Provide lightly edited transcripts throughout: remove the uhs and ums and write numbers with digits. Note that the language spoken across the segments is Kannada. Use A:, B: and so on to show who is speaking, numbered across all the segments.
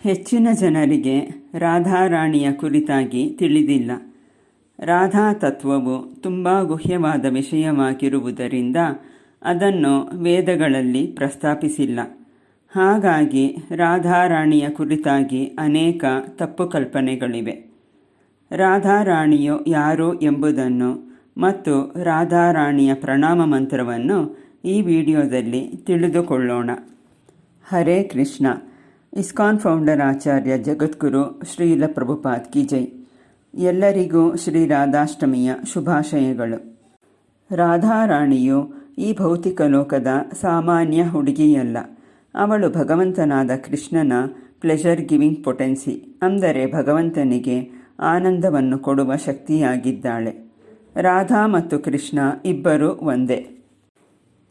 A: ಹೆಚ್ಚಿನ ಜನರಿಗೆ ರಾಧಾರಾಣಿಯ ಕುರಿತಾಗಿ ತಿಳಿದಿಲ್ಲ. ರಾಧಾ ತತ್ವವು ತುಂಬ ಗುಹ್ಯವಾದ ವಿಷಯವಾಗಿರುವುದರಿಂದ ಅದನ್ನು ವೇದಗಳಲ್ಲಿ ಪ್ರಸ್ತಾಪಿಸಿಲ್ಲ. ಹಾಗಾಗಿ ರಾಧಾರಾಣಿಯ ಕುರಿತಾಗಿ ಅನೇಕ ತಪ್ಪು ಕಲ್ಪನೆಗಳಿವೆ. ರಾಧಾರಾಣಿಯು ಯಾರು ಎಂಬುದನ್ನು ಮತ್ತು ರಾಧಾರಾಣಿಯ ಪ್ರಣಾಮ ಮಂತ್ರವನ್ನು ಈ ವಿಡಿಯೋದಲ್ಲಿ ತಿಳಿದುಕೊಳ್ಳೋಣ. ಹರೇ ಕೃಷ್ಣ. ಇಸ್ಕಾನ್ ಫೌಂಡರ್ ಆಚಾರ್ಯ ಜಗದ್ಗುರು ಶ್ರೀಲ ಪ್ರಭುಪಾದ್ ಕಿ ಜೈ. ಎಲ್ಲರಿಗೂ ಶ್ರೀ ರಾಧಾಷ್ಟಮಿಯ ಶುಭಾಶಯಗಳು. ರಾಧಾರಾಣಿಯು ಈ ಭೌತಿಕ ಲೋಕದ ಸಾಮಾನ್ಯ ಹುಡುಗಿಯಲ್ಲ. ಅವಳು ಭಗವಂತನಾದ ಕೃಷ್ಣನ ಪ್ಲೆಷರ್ ಗಿವಿಂಗ್ ಪೊಟೆನ್ಸಿ, ಅಂದರೆ ಭಗವಂತನಿಗೆ ಆನಂದವನ್ನು ಕೊಡುವ ಶಕ್ತಿಯಾಗಿದ್ದಾಳೆ. ರಾಧಾ ಮತ್ತು ಕೃಷ್ಣ ಇಬ್ಬರೂ ಒಂದೇ.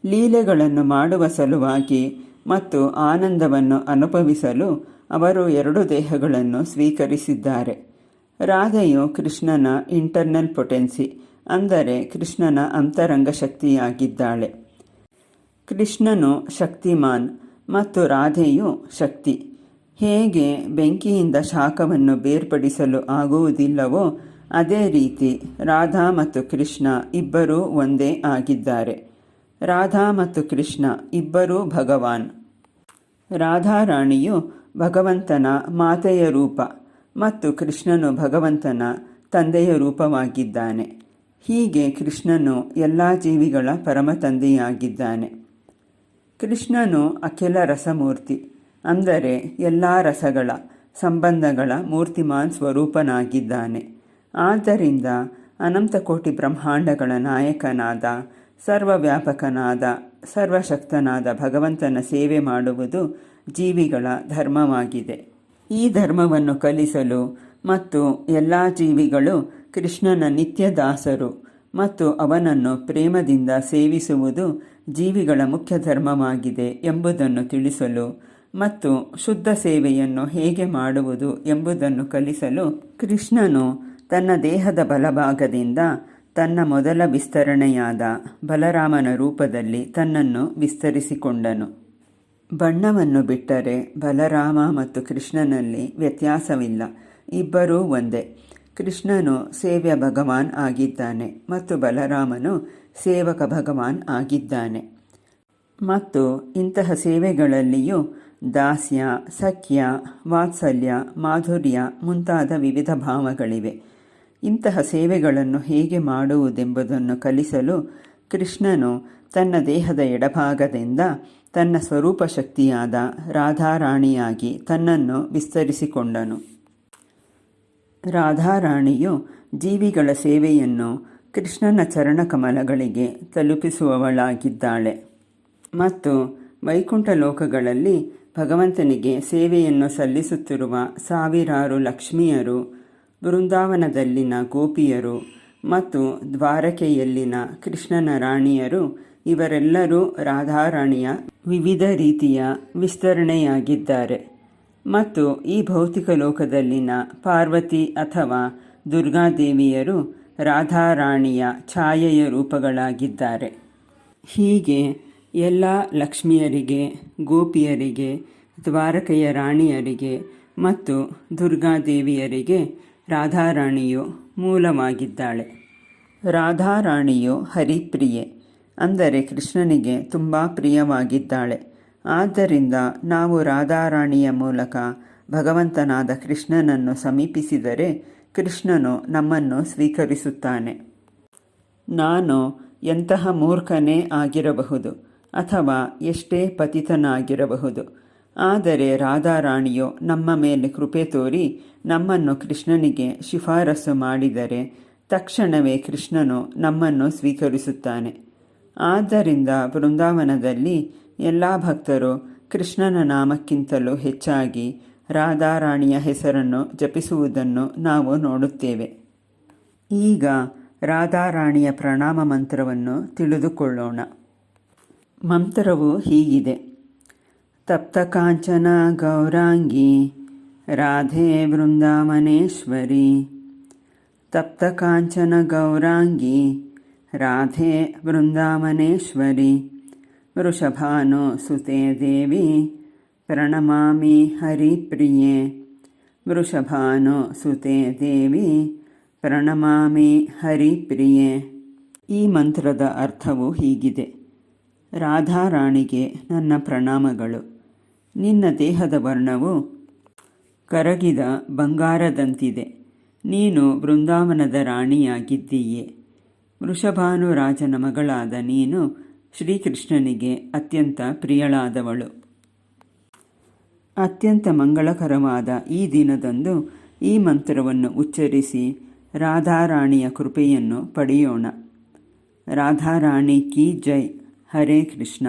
A: ಲೀಲೆಗಳನ್ನು ಮಾಡುವ ಸಲುವಾಗಿ ಮತ್ತು ಆನಂದವನ್ನು ಅನುಭವಿಸಲು ಅವರು ಎರಡು ದೇಹಗಳನ್ನು ಸ್ವೀಕರಿಸಿದ್ದಾರೆ. ರಾಧೆಯು ಕೃಷ್ಣನ ಇಂಟರ್ನಲ್ ಪೊಟೆನ್ಸಿ, ಅಂದರೆ ಕೃಷ್ಣನ ಅಂತರಂಗ ಶಕ್ತಿಯಾಗಿದ್ದಾಳೆ. ಕೃಷ್ಣನು ಶಕ್ತಿಮಾನ್ ಮತ್ತು ರಾಧೆಯು ಶಕ್ತಿ. ಹೇಗೆ ಬೆಂಕಿಯಿಂದ ಶಾಖವನ್ನು ಬೇರ್ಪಡಿಸಲು ಆಗುವುದಿಲ್ಲವೋ ಅದೇ ರೀತಿ ರಾಧಾ ಮತ್ತು ಕೃಷ್ಣ ಇಬ್ಬರೂ ಒಂದೇ ಆಗಿದ್ದಾರೆ. ರಾಧಾ ಮತ್ತು ಕೃಷ್ಣ ಇಬ್ಬರೂ ಭಗವಾನ್. ರಾಧಾರಾಣಿಯು ಭಗವಂತನ ಮಾತೆಯ ರೂಪ ಮತ್ತು ಕೃಷ್ಣನು ಭಗವಂತನ ತಂದೆಯ ರೂಪವಾಗಿದ್ದಾನೆ. ಹೀಗೆ ಕೃಷ್ಣನು ಎಲ್ಲ ಜೀವಿಗಳ ಪರಮ ತಂದೆಯಾಗಿದ್ದಾನೆ. ಕೃಷ್ಣನು ಅಖಿಲ ರಸಮೂರ್ತಿ, ಅಂದರೆ ಎಲ್ಲ ರಸಗಳ ಸಂಬಂಧಗಳ ಮೂರ್ತಿಮಾನ್ ಸ್ವರೂಪನಾಗಿದ್ದಾನೆ. ಆದ್ದರಿಂದ ಅನಂತಕೋಟಿ ಬ್ರಹ್ಮಾಂಡಗಳ ನಾಯಕನಾದ, ಸರ್ವವ್ಯಾಪಕನಾದ, ಸರ್ವಶಕ್ತನಾದ ಭಗವಂತನ ಸೇವೆ ಮಾಡುವುದು ಜೀವಿಗಳ ಧರ್ಮವಾಗಿದೆ. ಈ ಧರ್ಮವನ್ನು ಕಲಿಸಲು ಮತ್ತು ಎಲ್ಲ ಜೀವಿಗಳು ಕೃಷ್ಣನ ನಿತ್ಯ ದಾಸರು ಮತ್ತು ಅವನನ್ನು ಪ್ರೇಮದಿಂದ ಸೇವಿಸುವುದು ಜೀವಿಗಳ ಮುಖ್ಯ ಧರ್ಮವಾಗಿದೆ ಎಂಬುದನ್ನು ತಿಳಿಸಲು ಮತ್ತು ಶುದ್ಧ ಸೇವೆಯನ್ನು ಹೇಗೆ ಮಾಡುವುದು ಎಂಬುದನ್ನು ಕಲಿಸಲು ಕೃಷ್ಣನು ತನ್ನ ದೇಹದ ಬಲಭಾಗದಿಂದ ತನ್ನ ಮೊದಲ ವಿಸ್ತರಣೆಯಾದ ಬಲರಾಮನ ರೂಪದಲ್ಲಿ ತನ್ನನ್ನು ವಿಸ್ತರಿಸಿಕೊಂಡನು. ಬಣ್ಣವನ್ನು ಬಿಟ್ಟರೆ ಬಲರಾಮ ಮತ್ತು ಕೃಷ್ಣನಲ್ಲಿ ವ್ಯತ್ಯಾಸವಿಲ್ಲ. ಇಬ್ಬರೂ ಒಂದೇ. ಕೃಷ್ಣನು ಸೇವ್ಯ ಭಗವಾನ್ ಆಗಿದ್ದಾನೆ ಮತ್ತು ಬಲರಾಮನು ಸೇವಕ ಭಗವಾನ್ ಆಗಿದ್ದಾನೆ. ಮತ್ತು ಇಂತಹ ಸೇವೆಗಳಲ್ಲಿಯೂ ದಾಸ್ಯ, ಸಖ್ಯ, ವಾತ್ಸಲ್ಯ, ಮಾಧುರ್ಯ ಮುಂತಾದ ವಿವಿಧ ಭಾವಗಳಿವೆ. ಇಂತಹ ಸೇವೆಗಳನ್ನು ಹೇಗೆ ಮಾಡುವುದೆಂಬುದನ್ನು ಕಲಿಸಲು ಕೃಷ್ಣನು ತನ್ನ ದೇಹದ ಎಡಭಾಗದಿಂದ ತನ್ನ ಸ್ವರೂಪ ಶಕ್ತಿಯಾದ ರಾಧಾರಾಣಿಯಾಗಿ ತನ್ನನ್ನು ವಿಸ್ತರಿಸಿಕೊಂಡನು. ರಾಧಾರಾಣಿಯು ಜೀವಿಗಳ ಸೇವೆಯನ್ನು ಕೃಷ್ಣನ ಚರಣಕಮಲಗಳಿಗೆ ತಲುಪಿಸುವವಳಾಗಿದ್ದಾಳೆ ಮತ್ತು ವೈಕುಂಠ ಲೋಕಗಳಲ್ಲಿ ಭಗವಂತನಿಗೆ ಸೇವೆಯನ್ನು ಸಲ್ಲಿಸುತ್ತಿರುವ ಸಾವಿರಾರು ಲಕ್ಷ್ಮಿಯರು, ಬೃಂದಾವನದಲ್ಲಿನ ಗೋಪಿಯರು ಮತ್ತು ದ್ವಾರಕೆಯಲ್ಲಿನ ಕೃಷ್ಣನ ರಾಣಿಯರು ಇವರೆಲ್ಲರೂ ರಾಧಾರಾಣಿಯ ವಿವಿಧ ರೀತಿಯ ವಿಸ್ತರಣೆಯಾಗಿದ್ದಾರೆ. ಮತ್ತು ಈ ಭೌತಿಕ ಲೋಕದಲ್ಲಿನ ಪಾರ್ವತಿ ಅಥವಾ ದುರ್ಗಾದೇವಿಯರು ರಾಧಾರಾಣಿಯ ಛಾಯೆಯ ರೂಪಗಳಾಗಿದ್ದಾರೆ. ಹೀಗೆ ಎಲ್ಲ ಲಕ್ಷ್ಮಿಯರಿಗೆ, ಗೋಪಿಯರಿಗೆ, ದ್ವಾರಕೆಯ ರಾಣಿಯರಿಗೆ ಮತ್ತು ದುರ್ಗಾದೇವಿಯರಿಗೆ ರಾಧಾರಾಣಿಯು ಮೂಲವಾಗಿದ್ದಾಳೆ. ರಾಧಾರಾಣಿಯು ಹರಿಪ್ರಿಯೆ, ಅಂದರೆ ಕೃಷ್ಣನಿಗೆ ತುಂಬ ಪ್ರಿಯವಾಗಿದ್ದಾಳೆ. ಆದ್ದರಿಂದ ನಾವು ರಾಧಾರಾಣಿಯ ಮೂಲಕ ಭಗವಂತನಾದ ಕೃಷ್ಣನನ್ನು ಸಮೀಪಿಸಿದರೆ ಕೃಷ್ಣನು ನಮ್ಮನ್ನು ಸ್ವೀಕರಿಸುತ್ತಾನೆ. ನಾನು ಎಂತಹ ಮೂರ್ಖನೇ ಆಗಿರಬಹುದು ಅಥವಾ ಎಷ್ಟೇ ಪತಿತನಾಗಿರಬಹುದು, ಆದರೆ ರಾಧಾರಾಣಿಯು ನಮ್ಮ ಮೇಲೆ ಕೃಪೆ ತೋರಿ ನಮ್ಮನ್ನು ಕೃಷ್ಣನಿಗೆ ಶಿಫಾರಸು ಮಾಡಿದರೆ ತಕ್ಷಣವೇ ಕೃಷ್ಣನು ನಮ್ಮನ್ನು ಸ್ವೀಕರಿಸುತ್ತಾನೆ. ಆದ್ದರಿಂದ ಬೃಂದಾವನದಲ್ಲಿ ಎಲ್ಲ ಭಕ್ತರು ಕೃಷ್ಣನ ನಾಮಕ್ಕಿಂತಲೂ ಹೆಚ್ಚಾಗಿ ರಾಧಾರಾಣಿಯ ಹೆಸರನ್ನು ಜಪಿಸುವುದನ್ನು ನಾವು ನೋಡುತ್ತೇವೆ. ಈಗ ರಾಧಾರಾಣಿಯ ಪ್ರಣಾಮ ಮಂತ್ರವನ್ನು ತಿಳಿದುಕೊಳ್ಳೋಣ. ಮಂತ್ರವು ಹೀಗಿದೆ: ತಪ್ತಕಾಂಚನ ಗೌರಾಂಗಿ ರಾಧೆ ವೃಂದಾವನೇಶ್ವರಿ. ತಪ್ತಕಾಂಚನ ಗೌರಾಂಗಿ ರಾಧೆ ವೃಂದಾವನೇಶ್ವರಿ. ವೃಷಭಾನು ಸುತೆ ದೇವಿ ಪ್ರಣಮಾಮಿ ಹರಿಪ್ರಿಯೆ ವೃಷಭಾನು ಸುತೆ ದೇವಿ ಪ್ರಣಮಾಮಿ ಹರಿಪ್ರಿಯೆ. ಈ ಮಂತ್ರದ ಅರ್ಥವು ಹೀಗಿದೆ: ರಾಧಾರಾಣಿಗೆ ನನ್ನ ಪ್ರಣಾಮಗಳು. ನಿನ್ನ ದೇಹದ ವರ್ಣವು ಕರಗಿದ ಬಂಗಾರದಂತಿದೆ. ನೀನು ಬೃಂದಾವನದ ರಾಣಿಯಾಗಿದ್ದೀಯೆ. ವೃಷಭಾನು ರಾಜನ ಮಗಳಾದ ನೀನು ಶ್ರೀಕೃಷ್ಣನಿಗೆ ಅತ್ಯಂತ ಪ್ರಿಯಳಾದವಳು. ಅತ್ಯಂತ ಮಂಗಳಕರವಾದ ಈ ದಿನದಂದು ಈ ಮಂತ್ರವನ್ನು ಉಚ್ಚರಿಸಿ ರಾಧಾರಾಣಿಯ ಕೃಪೆಯನ್ನು ಪಡೆಯೋಣ. ರಾಧಾರಾಣಿ ಕಿ ಜೈ. ಹರೇ ಕೃಷ್ಣ.